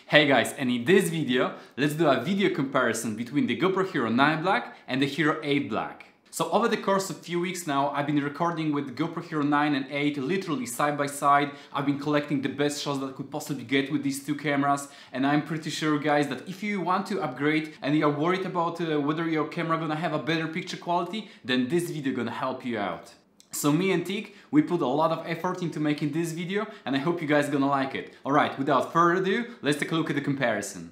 Hey guys, and in this video, let's do a video comparison between the GoPro Hero 9 Black and the Hero 8 Black. So over the course of a few weeks now, I've been recording with the GoPro Hero 9 and 8 literally side by side. I've been collecting the best shots that I could possibly get with these two cameras, and I'm pretty sure guys that if you want to upgrade and you are worried about whether your camera gonna have a better picture quality, then this video gonna help you out. So me and Teak, we put a lot of effort into making this video, and I hope you guys gonna like it. Alright, without further ado, let's take a look at the comparison.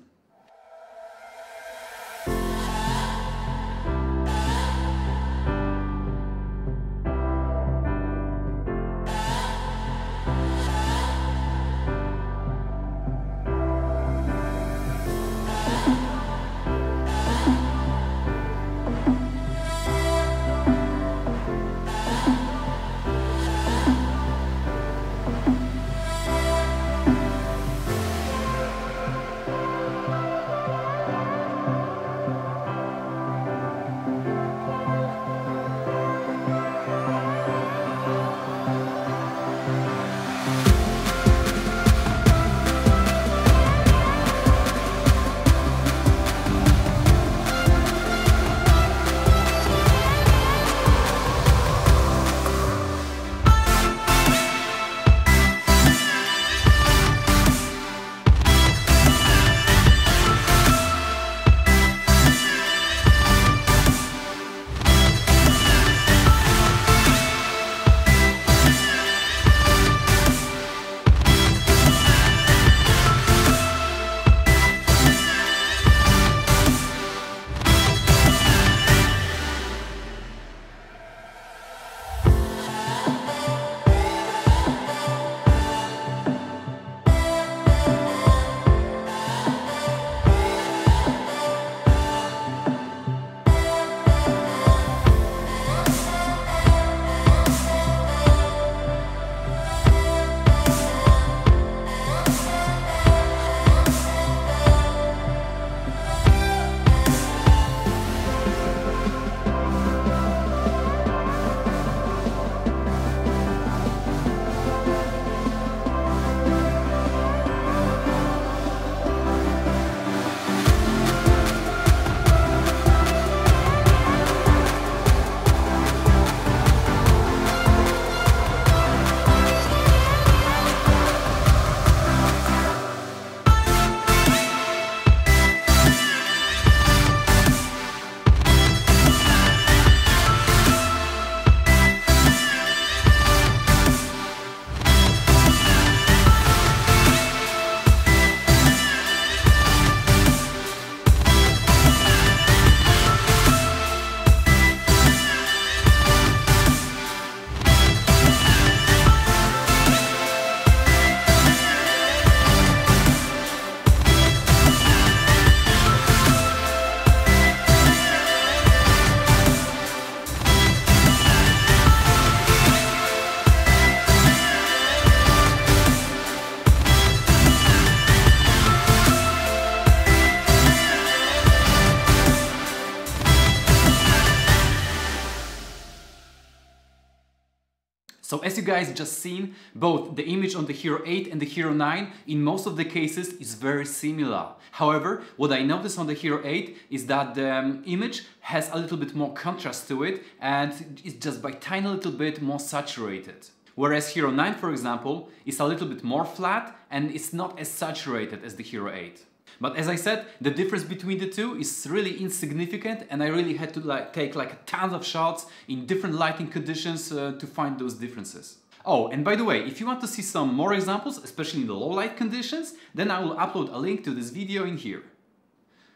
So as you guys just seen, both the image on the Hero 8 and the Hero 9 in most of the cases is very similar. However, what I noticed on the Hero 8 is that the image has a little bit more contrast to it and it's just by tiny little bit more saturated. Whereas Hero 9, for example, is a little bit more flat and it's not as saturated as the Hero 8. But as I said, the difference between the two is really insignificant, and I really had to take tons of shots in different lighting conditions to find those differences. Oh, and by the way, if you want to see some more examples, especially in the low light conditions, then I will upload a link to this video in here.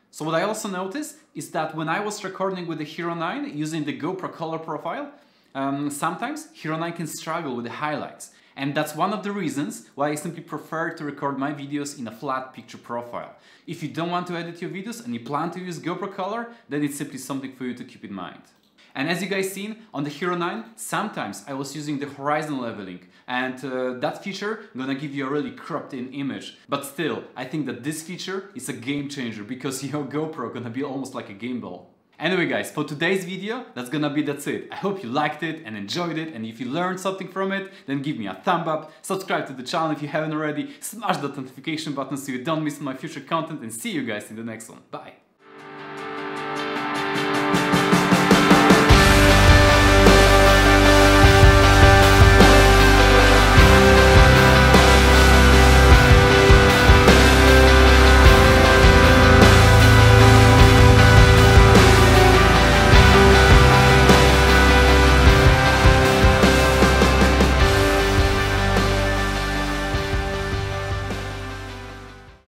So what I also noticed is that when I was recording with the Hero 9 using the GoPro color profile, sometimes Hero 9 can struggle with the highlights. And that's one of the reasons why I simply prefer to record my videos in a flat picture profile. If you don't want to edit your videos and you plan to use GoPro Color, then it's simply something for you to keep in mind. And as you guys seen, on the Hero 9, sometimes I was using the horizon leveling, and that feature gonna give you a really cropped in image. But still, I think that this feature is a game changer because your GoPro gonna be almost like a gimbal. Anyway guys, for today's video, that's it. I hope you liked it and enjoyed it, and if you learned something from it, then give me a thumb up, subscribe to the channel if you haven't already, smash that notification button so you don't miss my future content, and see you guys in the next one. Bye!